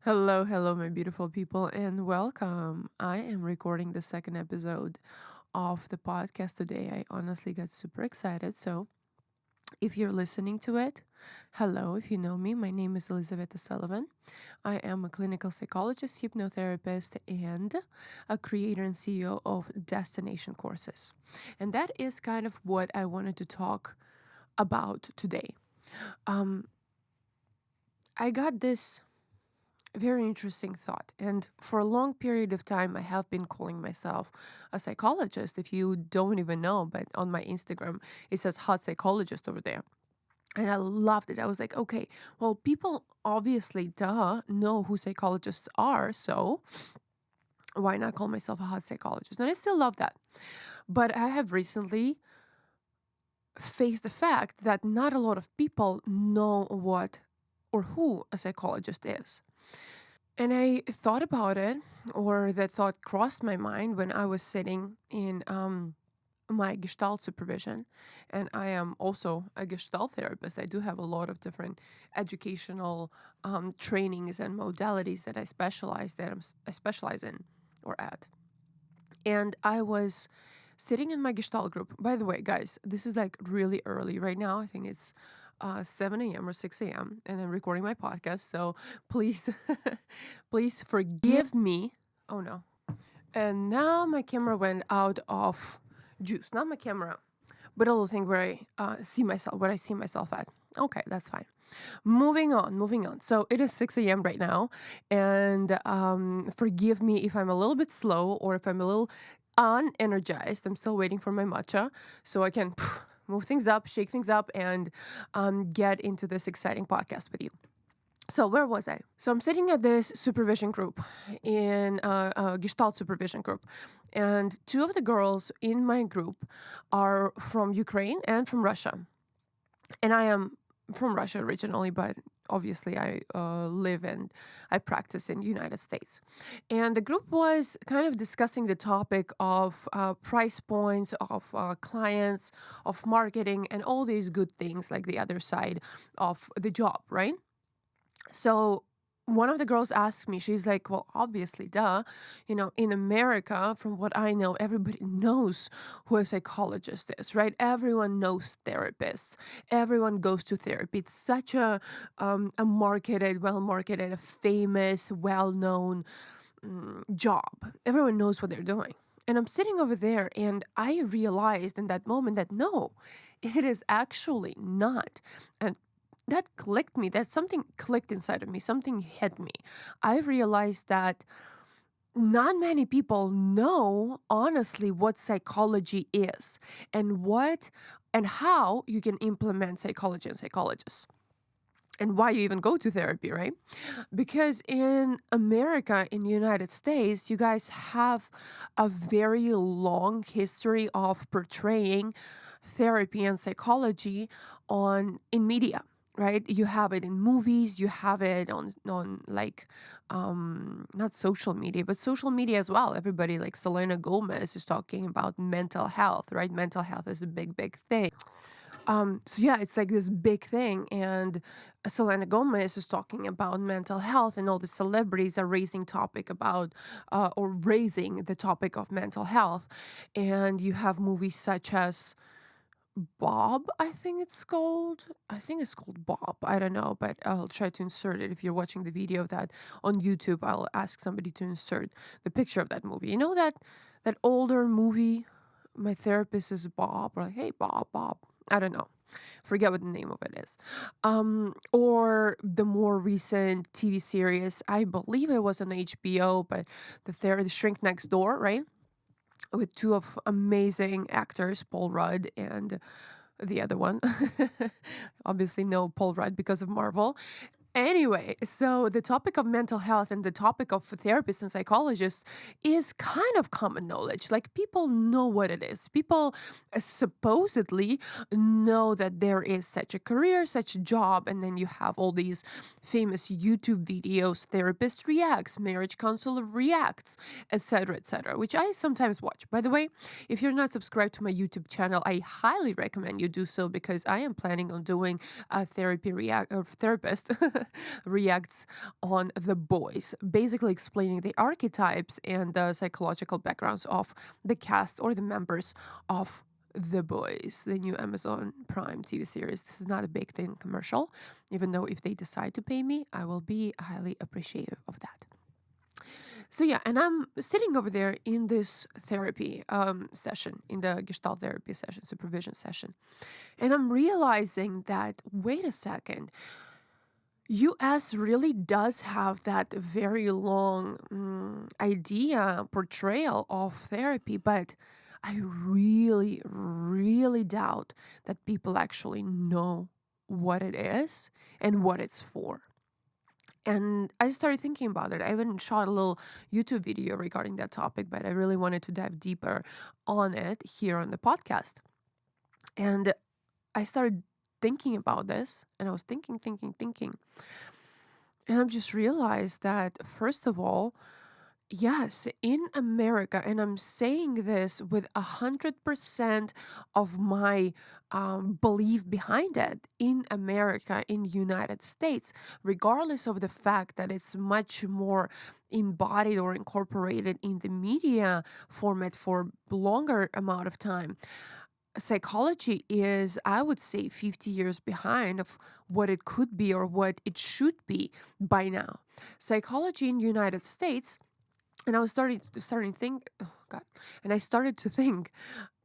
Hello, hello, my beautiful people, and welcome. I am recording the second episode of the podcast today. I honestly got super excited. So, if you're listening to it, hello. If you know me, my name is Elizabeth Sullivan. I am a clinical psychologist, hypnotherapist, and a creator and CEO of Destination Courses. And that is kind of what I wanted to talk about today. I got this very interesting thought. And for a long period of time, I have been calling myself a psychologist. If you don't even know, but on my Instagram, it says hot psychologist over there. And I loved it. I was like, okay, well, people obviously, know who psychologists are. So why not call myself a hot psychologist? And I still love that. But I have recently faced the fact that not a lot of people know what or who a psychologist is. And I thought about it, or that thought crossed my mind when I was sitting in my gestalt supervision. And I am also a gestalt therapist. I do have a lot of different educational trainings and modalities that I specialize in or at. And I was sitting in my gestalt group. By the way, guys, this is like really early right now. I think it's 7 a.m. or 6 a.m. and I'm recording my podcast. So please, please forgive me. Oh no. And now my camera went out of juice. Not my camera, but a little thing where I see myself, where I see myself at. Okay, that's fine. Moving on. So it is 6 a.m. right now. And forgive me if I'm a little bit slow or if I'm a little unenergized. I'm still waiting for my matcha so I can move things up, shake things up, and get into this exciting podcast with you. So where was I? So I'm sitting at this supervision group in a Gestalt supervision group. And two of the girls in my group are from Ukraine and from Russia. And I am from Russia originally, but obviously I live and I practice in the United States. And the group was kind of discussing the topic of price points, of clients, of marketing, and all these good things like the other side of the job, right? So one of the girls asked me, she's like, well, obviously, in America, from what I know, everybody knows who a psychologist is, right? Everyone knows therapists. Everyone goes to therapy. It's such a marketed, well marketed, a famous, well known job. Everyone knows what they're doing. And I'm sitting over there and I realized in that moment that no, it is actually not. And that clicked me, that something clicked inside of me, something hit me. I realized that not many people know honestly what psychology is and what and how you can implement psychology and psychologists and why you even go to therapy, right? Because in America, in the United States, you guys have a very long history of portraying therapy and psychology on in media, right? You have it in movies, you have it on like not social media, but social media as well. Everybody like Selena Gomez is talking about mental health, right? Mental health is a big thing. So yeah, it's like this big thing, and Selena Gomez is talking about mental health, and all the celebrities are raising topic about or raising the topic of mental health, and you have movies such as Bob, I think it's called. I think it's called Bob. I don't know, but I'll try to insert it. If you're watching the video of that on YouTube, I'll ask somebody to insert the picture of that movie. You know that older movie, My Therapist is Bob, or like, hey Bob. I don't know. Forget what the name of it is. Or the more recent TV series, I believe it was on HBO, but the Shrink Next Door, right? With two of amazing actors, Paul Rudd and the other one. Obviously, no Paul Rudd because of Marvel. Anyway, so the topic of mental health and the topic of therapists and psychologists is kind of common knowledge. Like people know what it is. People supposedly know that there is such a career, such a job, and then you have all these famous YouTube videos, therapist reacts, marriage counselor reacts, etc., which I sometimes watch. By the way, if you're not subscribed to my YouTube channel, I highly recommend you do so because I am planning on doing a therapist reacts on The Boys, basically explaining the archetypes and the psychological backgrounds of the cast or the members of The Boys, the new Amazon Prime TV series. This is not a baked in commercial, even though if they decide to pay me, I will be highly appreciative of that. So yeah, and I'm sitting over there in this therapy session, in the gestalt therapy session, supervision session, and I'm realizing that, wait a second, US really does have that very long idea, portrayal of therapy, but I really, really doubt that people actually know what it is and what it's for. And I started thinking about it. I even shot a little YouTube video regarding that topic, but I really wanted to dive deeper on it here on the podcast. And I started thinking about this, and I was thinking. And I've just realized that, first of all, yes, in America, and I'm saying this with 100% of my belief behind it, in America, in United States, regardless of the fact that it's much more embodied or incorporated in the media format for longer amount of time, psychology is, I would say, 50 years behind of what it could be or what it should be by now. Psychology in the United States, and I was starting to think, oh God, and I started to think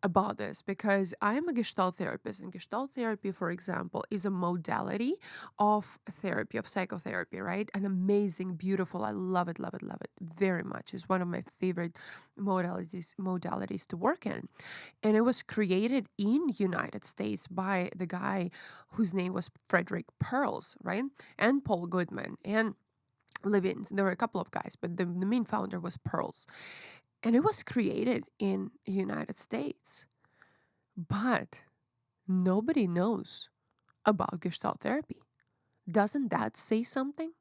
about this because I am a gestalt therapist, and gestalt therapy, for example, is a modality of therapy, of psychotherapy, right? An amazing, beautiful, I love it very much. It's one of my favorite modalities to work in. And it was created in United States by the guy whose name was Frederick Pearls, right? And Paul Goodman and Levin. There were a couple of guys, but the main founder was Pearls. And it was created in the United States. But nobody knows about Gestalt therapy. Doesn't that say something?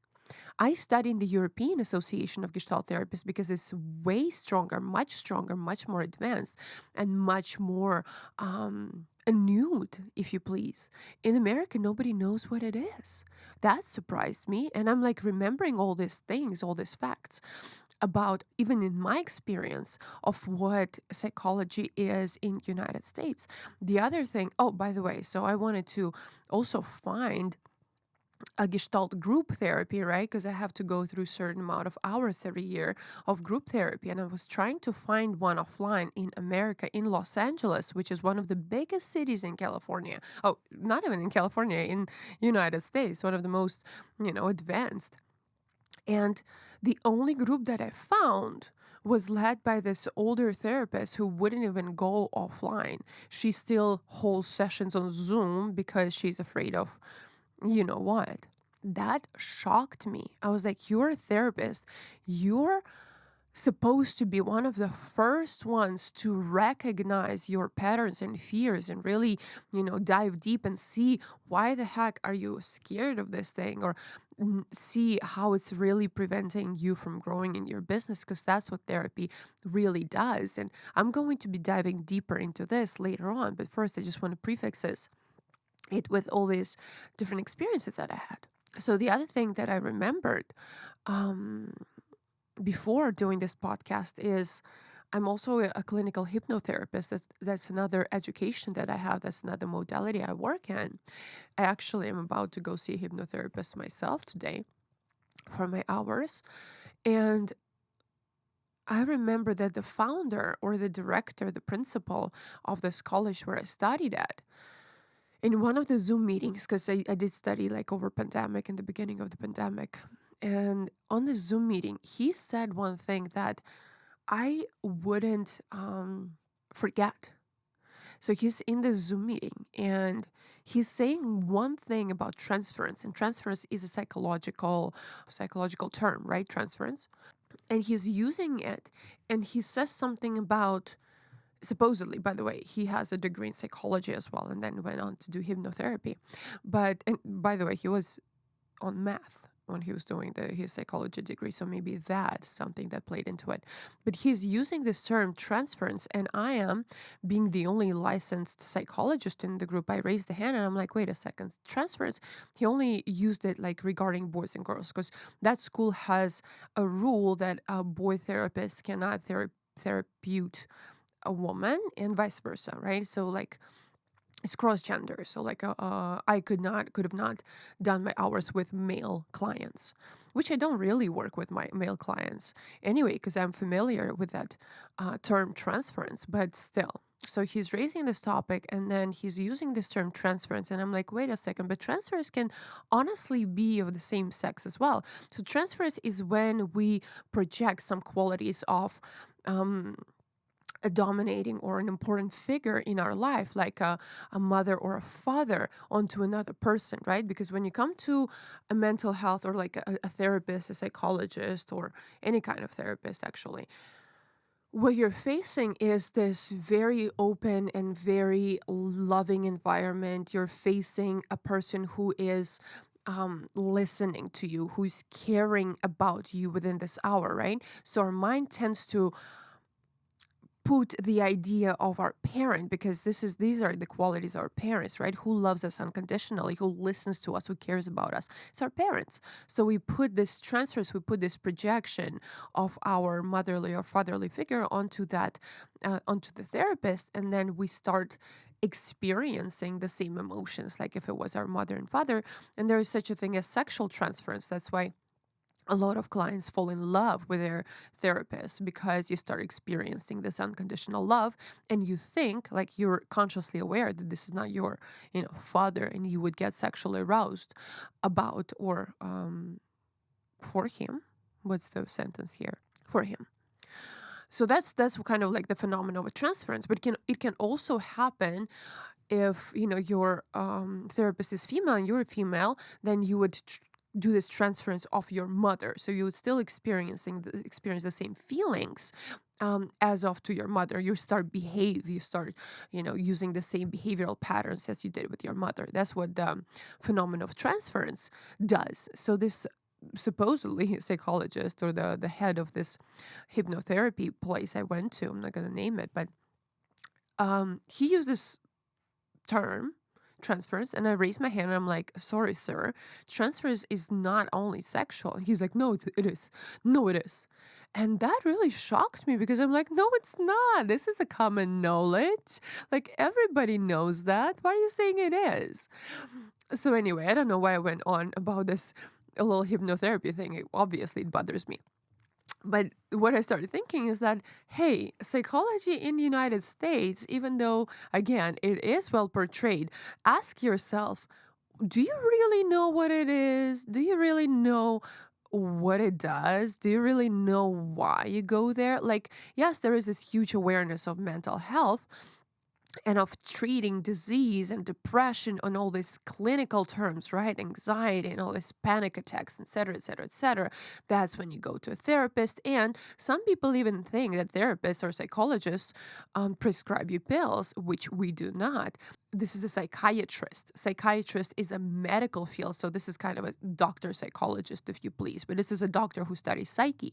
I study in the European Association of Gestalt Therapists because it's way stronger, much more advanced, and much more nude, if you please. In America, nobody knows what it is. That surprised me. And I'm like remembering all these things, all these facts about, even in my experience, of what psychology is in United States. The other thing, oh, by the way, so I wanted to also find a gestalt group therapy, right? Because I have to go through a certain amount of hours every year of group therapy. And I was trying to find one offline in America, in Los Angeles, which is one of the biggest cities in California. Oh, not even in California, in United States, one of the most, advanced. And the only group that I found was led by this older therapist who wouldn't even go offline. She still holds sessions on Zoom because she's afraid of you know what? That shocked me. I was like, you're a therapist. You're supposed to be one of the first ones to recognize your patterns and fears and really, dive deep and see why the heck are you scared of this thing, or see how it's really preventing you from growing in your business, because that's what therapy really does. And I'm going to be diving deeper into this later on. But first, I just want to prefix this it with all these different experiences that I had. So the other thing that I remembered before doing this podcast is I'm also a clinical hypnotherapist. That's another education that I have. That's another modality I work in. I actually am about to go see a hypnotherapist myself today for my hours. And I remember that the founder or the director, the principal of this college where I studied at, in one of the Zoom meetings, because I did study like over pandemic, in the beginning of the pandemic, and on the Zoom meeting, he said one thing that I wouldn't forget. So he's in the Zoom meeting and he's saying one thing about transference, and transference is a psychological term, right? Transference. And he's using it, and he says something about, supposedly, by the way, he has a degree in psychology as well, and then went on to do hypnotherapy. And by the way, he was on math when he was doing his psychology degree. So maybe that's something that played into it. But he's using this term transference, and I am, being the only licensed psychologist in the group, I raised the hand and I'm like, wait a second, transference. He only used it like regarding boys and girls, because that school has a rule that a boy therapist cannot therapute a woman and vice versa, right? So like it's cross gender. So like I could have not done my hours with male clients, which I don't really work with my male clients anyway, because I'm familiar with that term transference, but still. So he's raising this topic and then he's using this term transference, and I'm like, wait a second, but transference can honestly be of the same sex as well. So transference is when we project some qualities of a dominating or an important figure in our life, like a mother or a father, onto another person, right? Because when you come to a mental health, or like a therapist, a psychologist, or any kind of therapist, actually, what you're facing is this very open and very loving environment. You're facing a person who is listening to you, who's caring about you within this hour, right? So our mind tends to put the idea of our parent, because these are the qualities of our parents, right? Who loves us unconditionally, who listens to us, who cares about us. It's our parents. So we put this transfers, we put this projection of our motherly or fatherly figure onto that, onto the therapist, and then we start experiencing the same emotions like if it was our mother and father. And there is such a thing as sexual transference. That's why a lot of clients fall in love with their therapist, because you start experiencing this unconditional love, and you think, like, you're consciously aware that this is not your father, and you would get sexually aroused about, or for him. What's the sentence here? For him. So that's kind of like the phenomenon of transference. But it can also happen if your therapist is female and you're a female. Then you would do this transference of your mother, so you would still experience the same feelings as of to your mother. You start using the same behavioral patterns as you did with your mother. That's what the phenomenon of transference does. So this supposedly psychologist, or the head of this hypnotherapy place I went to, I'm not going to name it, but he used this term transference, and I raised my hand and I'm like, sorry sir, transference is not only sexual. He's like, no, it is. No, it is. And that really shocked me, because I'm like, no, it's not. This is a common knowledge. Like, everybody knows that. Why are you saying it is? So anyway, I don't know why I went on about this a little hypnotherapy thing. Obviously it bothers me. But what I started thinking is that, hey, psychology in the United States, even though, again, it is well portrayed, ask yourself, do you really know what it is? Do you really know what it does? Do you really know why you go there? Like, yes, there is this huge awareness of mental health and of treating disease and depression on all these clinical terms, right? Anxiety and all these panic attacks, etc., etc., etc. That's when you go to a therapist. And some people even think that therapists or psychologists prescribe you pills, which we do not. This is a psychiatrist. Psychiatrist is a medical field, so this is kind of a doctor psychologist, if you please. But this is a doctor who studies psyche,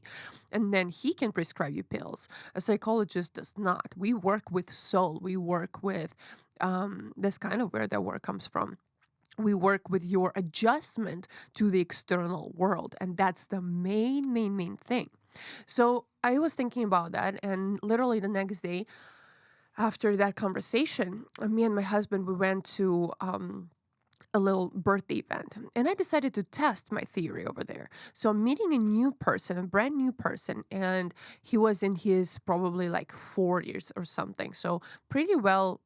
and then he can prescribe you pills. A psychologist does not. We work with soul. We work with that's kind of where that work comes from. We work with your adjustment to the external world, and that's the main thing. So I was thinking about that, and literally the next day, after that conversation, me and my husband, we went to a little birthday event, and I decided to test my theory over there. So I'm meeting a new person, a brand new person, and he was in his probably like 40s or something. So pretty well,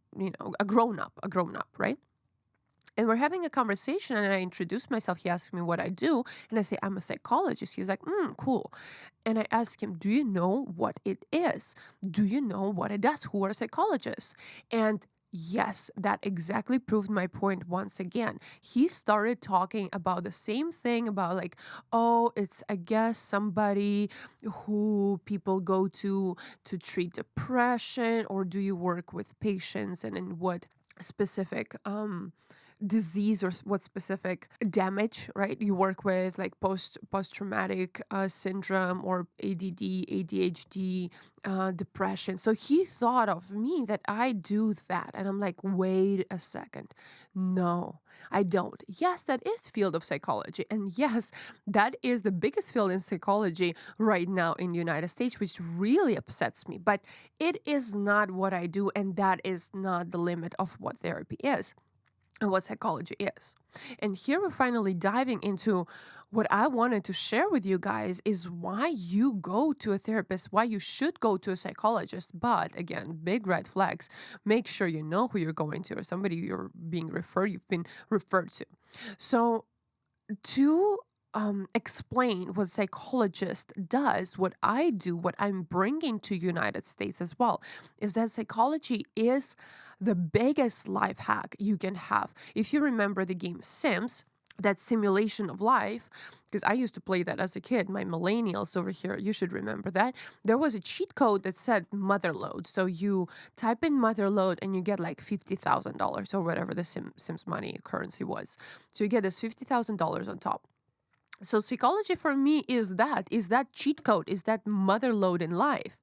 a grown up, right? And we're having a conversation, and I introduce myself. He asks me what I do, and I say, I'm a psychologist. He's like, cool. And I ask him, do you know what it is? Do you know what it does? Who are psychologists? And yes, that exactly proved my point once again. He started talking about the same thing, about like, oh, it's, I guess, somebody who people go to treat depression, or do you work with patients, and in what specific disease or what specific damage, right? You work with like post-traumatic syndrome or ADD, ADHD, depression. So he thought of me that I do that. And I'm like, wait a second. No, I don't. Yes, that is field of psychology. And yes, that is the biggest field in psychology right now in the United States, which really upsets me. But it is not what I do. And that is not the limit of what therapy is and what psychology is. And here we're finally diving into what I wanted to share with you guys is why you go to a therapist, why you should go to a psychologist. But again, big red flags. Make sure you know who you're going to or somebody you've been referred to. So to explain what psychologist does, what I do, what I'm bringing to United States as well, is that psychology is the biggest life hack you can have. If you remember the game Sims, that simulation of life, because I used to play that as a kid, my millennials over here, you should remember that. There was a cheat code that said motherload. So you type in motherload and you get like $50,000 or whatever the Sims money currency was. So you get this $50,000 on top. So psychology for me is that cheat code, is that motherload in life.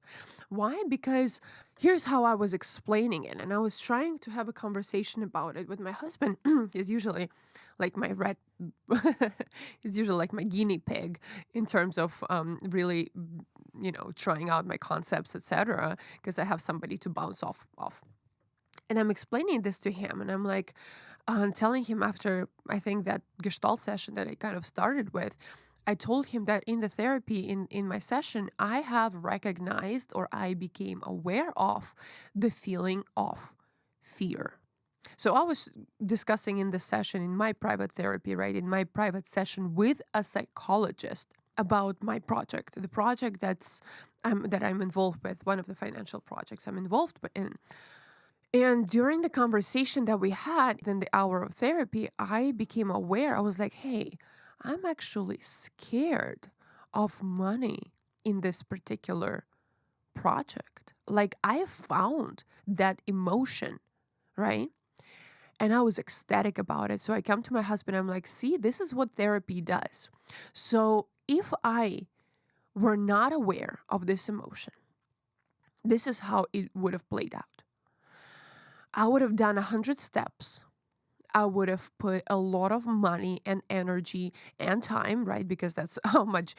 Why? Because here's how I was explaining it. And I was trying to have a conversation about it with my husband. He's usually like my he's usually like my guinea pig in terms of really, trying out my concepts, etc. Because I have somebody to bounce off. And I'm explaining this to him, and I'm like, telling him after, I think, that gestalt session that I kind of started with, I told him that in the therapy, in my session, I have recognized or I became aware of the feeling of fear. So I was discussing in the session, in my private therapy, right, in my private session with a psychologist about my project, the project that I'm involved with, one of the financial projects I'm involved in. And during the conversation that we had in the hour of therapy, I became aware. I was like, hey, I'm actually scared of money in this particular project. Like, I found that emotion, right? And I was ecstatic about it. So I come to my husband, I'm like, see, this is what therapy does. So if I were not aware of this emotion, this is how it would have played out. I would have done 100 steps. I would have put a lot of money and energy and time, right? Because that's how much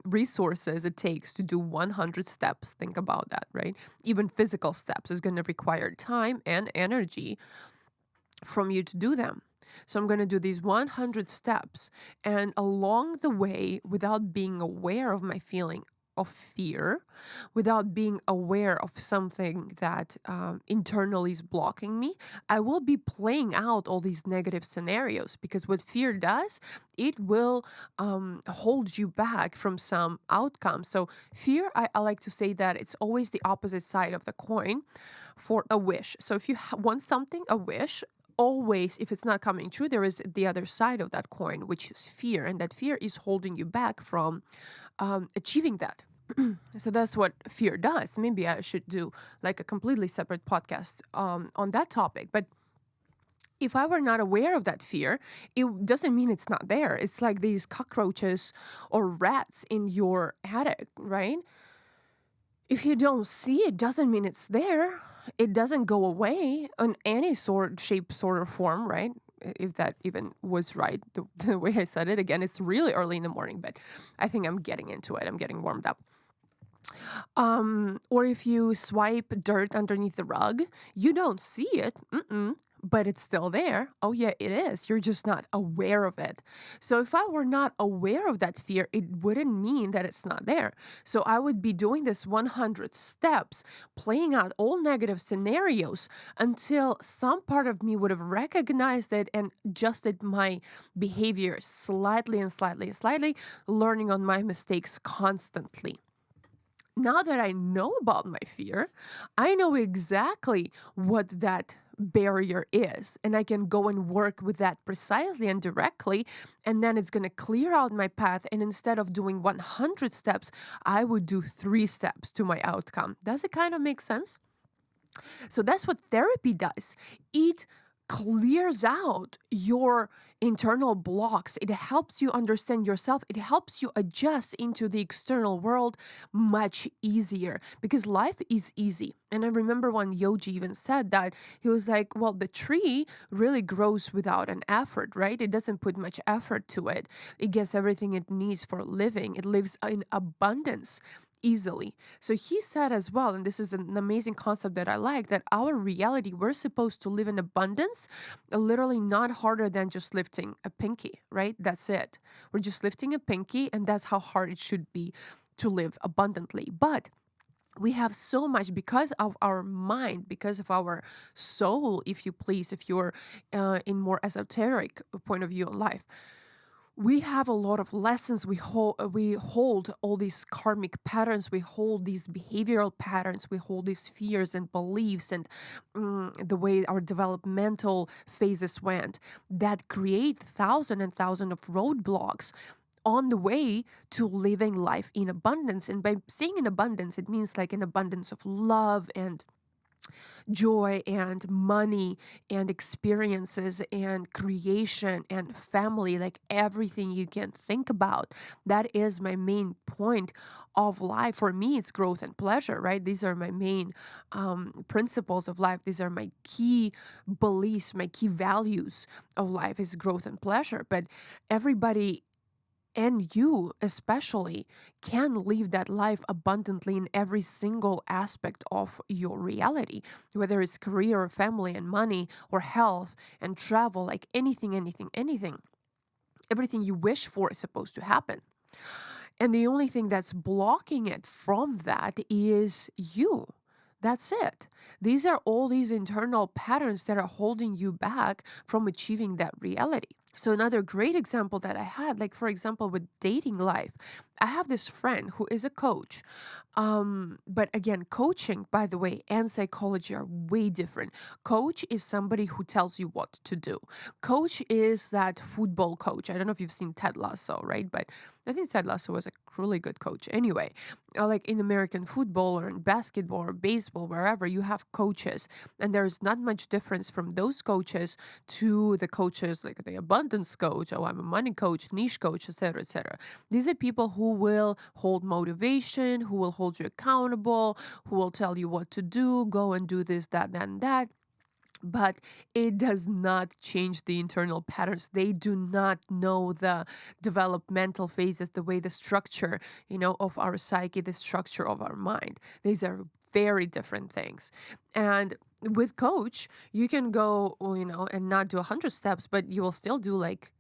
resources it takes to do 100 steps. Think about that, right? Even physical steps is going to require time and energy from you to do them. So I'm going to do these 100 steps. And along the way, without being aware of my feeling of fear, without being aware of something that internally is blocking me, I will be playing out all these negative scenarios, because what fear does, it will hold you back from some outcome. So fear, I like to say that it's always the opposite side of the coin for a wish. So if you want something, a wish, always, if it's not coming true, there is the other side of that coin, which is fear. And that fear is holding you back from achieving that. So that's what fear does. Maybe I should do like a completely separate podcast on that topic. But if I were not aware of that fear, it doesn't mean it's not there. It's like these cockroaches or rats in your attic, right? If you don't see it, doesn't mean it's there. It doesn't go away in any sort, shape, sort, or form, right? If that even was right, the way I said it. Again, it's really early in the morning, but I think I'm getting into it. I'm getting warmed up. Or if you swipe dirt underneath the rug, you don't see it, but it's still there. Oh yeah, it is. You're just not aware of it. So if I were not aware of that fear, it wouldn't mean that it's not there. So I would be doing this 100 steps, playing out all negative scenarios until some part of me would have recognized it and adjusted my behavior slightly, learning on my mistakes constantly. Now that I know about my fear, I know exactly what that barrier is, and I can go and work with that precisely and directly, and then it's going to clear out my path. And instead of doing 100 steps, I would do 3 steps to my outcome. Does it kind of make sense? So that's what therapy does. It clears out your internal blocks. It helps you understand yourself. It helps you adjust into the external world much easier because life is easy. And I remember one Yogi even said that he was like, well, the tree really grows without an effort, right? It doesn't put much effort to it. It gets everything it needs for living. It lives in abundance easily. So he said as well, and this is an amazing concept that I like, that our reality, we're supposed to live in abundance, literally not harder than just lifting a pinky, right? That's it. We're just lifting a pinky, and that's how hard it should be to live abundantly. But we have so much because of our mind, because of our soul, if you please, if you're in more esoteric point of view on life. We have a lot of lessons. We hold all these karmic patterns. We hold these behavioral patterns. We hold these fears and beliefs and the way our developmental phases went that create thousands and thousands of roadblocks on the way to living life in abundance. And by saying in abundance, it means like an abundance of love and joy and money and experiences and creation and family, like everything you can think about. That is my main point of life. For me, it's growth and pleasure, right? These are my main principles of life. These are my key beliefs, my key values of life is growth and pleasure. But everybody, and you especially, can live that life abundantly in every single aspect of your reality, whether it's career or family and money or health and travel, like anything. Everything you wish for is supposed to happen. And the only thing that's blocking it from that is you. That's it. These are all these internal patterns that are holding you back from achieving that reality. So another great example that I had, like for example, with dating life, I have this friend who is a coach. But again, coaching, by the way, and psychology are way different. Coach is somebody who tells you what to do. Coach is that football coach. I don't know if you've seen Ted Lasso, right? But I think Ted Lasso was a really good coach. Anyway, like in American football or in basketball or baseball, wherever you have coaches, and there's not much difference from those coaches to the coaches like the abundance coach, oh, I'm a money coach, niche coach, etc., etc. These are people who will hold motivation, who will hold you accountable, who will tell you what to do, go and do this, that, and that. But it does not change the internal patterns. They do not know the developmental phases, the way the structure, of our psyche, the structure of our mind. These are very different things. And with coach, you can go, and not do 100 steps, but you will still do like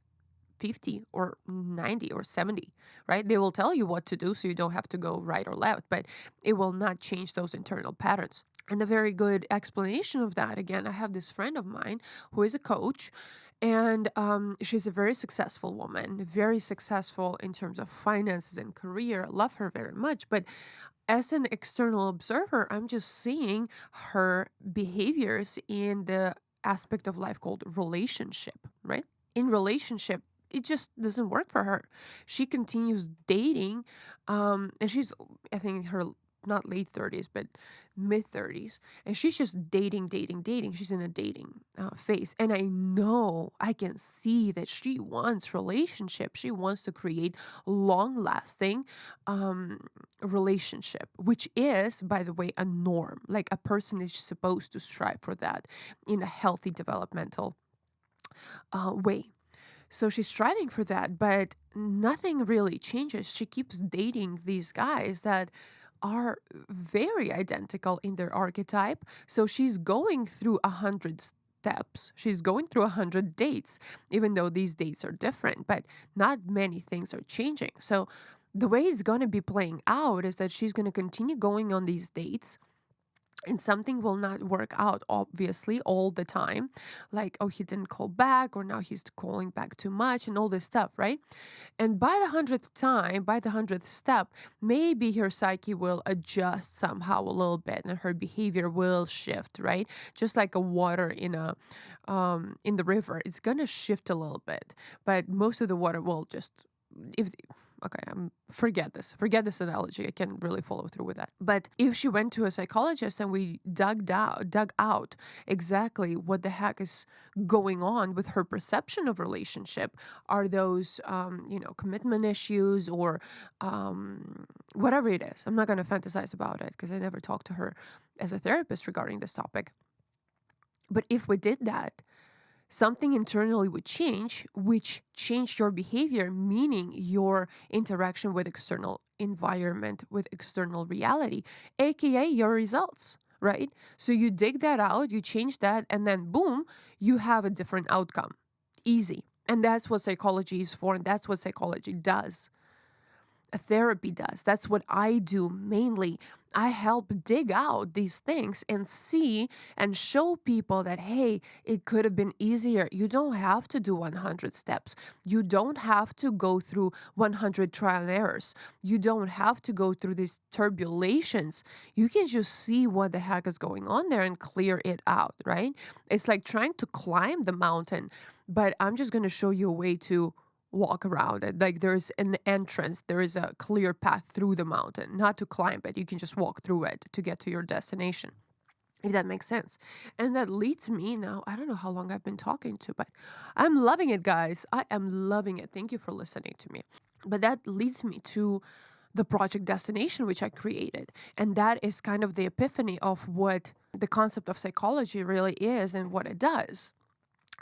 50 or 90 or 70, right? They will tell you what to do so you don't have to go right or left, but it will not change those internal patterns. And a very good explanation of that, again, I have this friend of mine who is a coach, and she's a very successful woman, very successful in terms of finances and career. I love her very much. But as an external observer, I'm just seeing her behaviors in the aspect of life called relationship, right? In relationship, it just doesn't work for her. She continues dating, and she's, I think, her not late 30s, but mid 30s. And she's just dating. She's in a dating phase. And I can see that she wants relationship. She wants to create long lasting relationship, which is, by the way, a norm. Like a person is supposed to strive for that in a healthy developmental way. So she's striving for that, but nothing really changes. She keeps dating these guys that are very identical in their archetype. So she's going through 100 steps. She's going through 100 dates, even though these dates are different, but not many things are changing. So the way it's going to be playing out is that she's going to continue going on these dates, and something will not work out, obviously, all the time. Like, oh, he didn't call back, or now he's calling back too much, and all this stuff, right? And by the 100th time, by the 100th step, maybe her psyche will adjust somehow a little bit, and her behavior will shift, right? Just like a water in the river, it's gonna shift a little bit, but most of the water will just, if okay, I'm Forget this analogy. I can't really follow through with that. But if she went to a psychologist and we dug out exactly what the heck is going on with her perception of relationship, are those commitment issues or whatever it is. I'm not going to fantasize about it because I never talked to her as a therapist regarding this topic. But if we did that, something internally would change, which changed your behavior, meaning your interaction with external environment, with external reality, aka your results, right? So you dig that out, you change that, and then boom, you have a different outcome. Easy. And that's what psychology is for, and that's what psychology does. A therapy does. That's what I do mainly. I help dig out these things and see and show people that, hey, it could have been easier. You don't have to do 100 steps. You don't have to go through 100 trial and errors. You don't have to go through these turbulations. You can just see what the heck is going on there and clear it out, right? It's like trying to climb the mountain, but I'm just going to show you a way to walk around it. Like there's an entrance, there is a clear path through the mountain, not to climb it. You can just walk through it to get to your destination, if that makes sense. And that leads me now, I don't know how long I've been talking to, but I'm loving it, guys. I am loving it. Thank you for listening to me. But that leads me to the project destination, which I created. And that is kind of the epiphany of what the concept of psychology really is and what it does.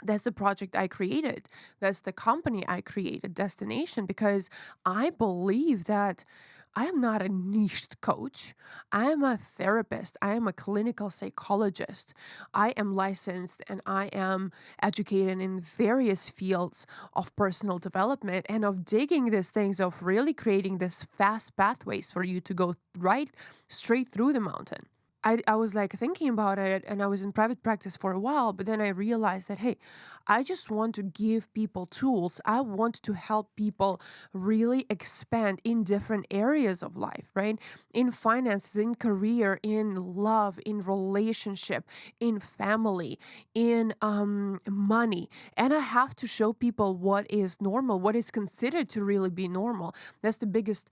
That's the project I created. That's the company I created, Destination, because I believe that I am not a niched coach. I am a therapist. I am a clinical psychologist. I am licensed and I am educated in various fields of personal development and of digging these things, of really creating this fast pathways for you to go right straight through the mountain. I was like thinking about it, and I was in private practice for a while, but then I realized that, hey, I just want to give people tools. I want to help people really expand in different areas of life, right? In finances, in career, in love, in relationship, in family, in money. And I have to show people what is normal, what is considered to really be normal. That's the biggest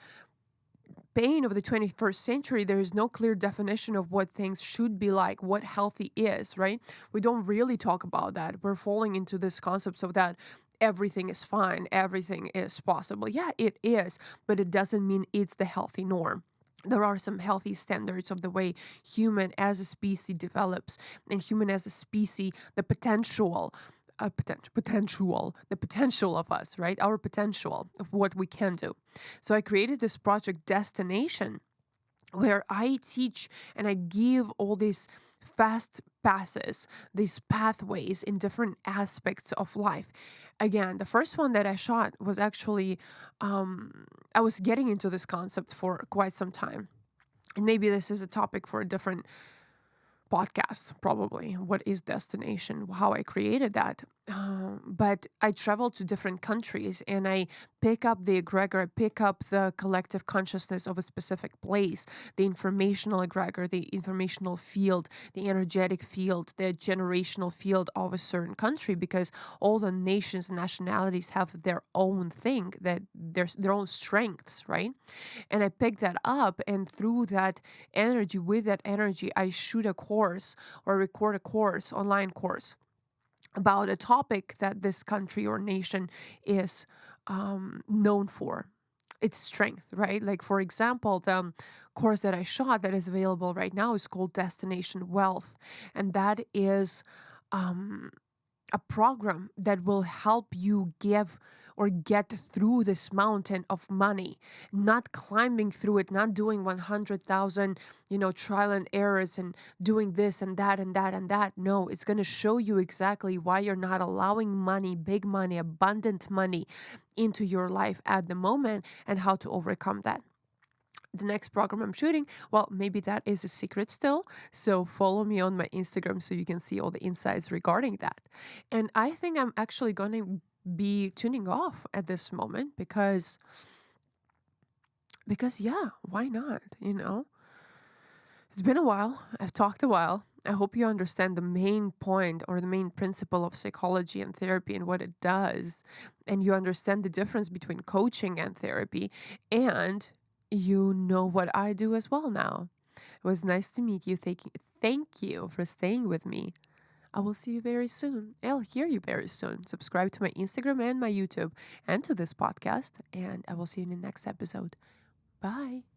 pain of the 21st century. There is no clear definition of what things should be like, what healthy is, right? We don't really talk about that. We're falling into this concept of that everything is fine, everything is possible. Yeah, it is, but it doesn't mean it's the healthy norm. There are some healthy standards of the way human as a species develops, and human as a species, the potential of us, right? Our potential of what we can do. So I created this project Destination, where I teach and I give all these fast passes, these pathways in different aspects of life. Again, the first one that I shot was actually, I was getting into this concept for quite some time. And maybe this is a topic for a different podcast, probably. What is Destination? How I created that. But I travel to different countries and I pick up the egregor, pick up the collective consciousness of a specific place, the informational egregor, the informational field, the energetic field, the generational field of a certain country, because all the nations and nationalities have their own thing, that there's their own strengths, right? And I pick that up, and through that energy, with that energy, I shoot a course or record a course, online course, about a topic that this country or nation is known for. Its strength, right? Like, for example, the course that I shot that is available right now is called Destination Wealth. And that is a program that will help you give or get through this mountain of money, not climbing through it, not doing 100,000, trial and errors and doing this and that and that and that. No, it's going to show you exactly why you're not allowing money, big money, abundant money into your life at the moment, and how to overcome that. The next program I'm shooting, well, maybe that is a secret still. So follow me on my Instagram so you can see all the insights regarding that. And I think I'm actually going to be tuning off at this moment because yeah, why not? It's been a while. I've talked a while. I hope you understand the main point or the main principle of psychology and therapy and what it does. And you understand the difference between coaching and therapy. And you know what I do as well now. It was nice to meet you. Thank you for staying with me. I will see you very soon. I'll hear you very soon. Subscribe to my Instagram and my YouTube and to this podcast. And I will see you in the next episode. Bye.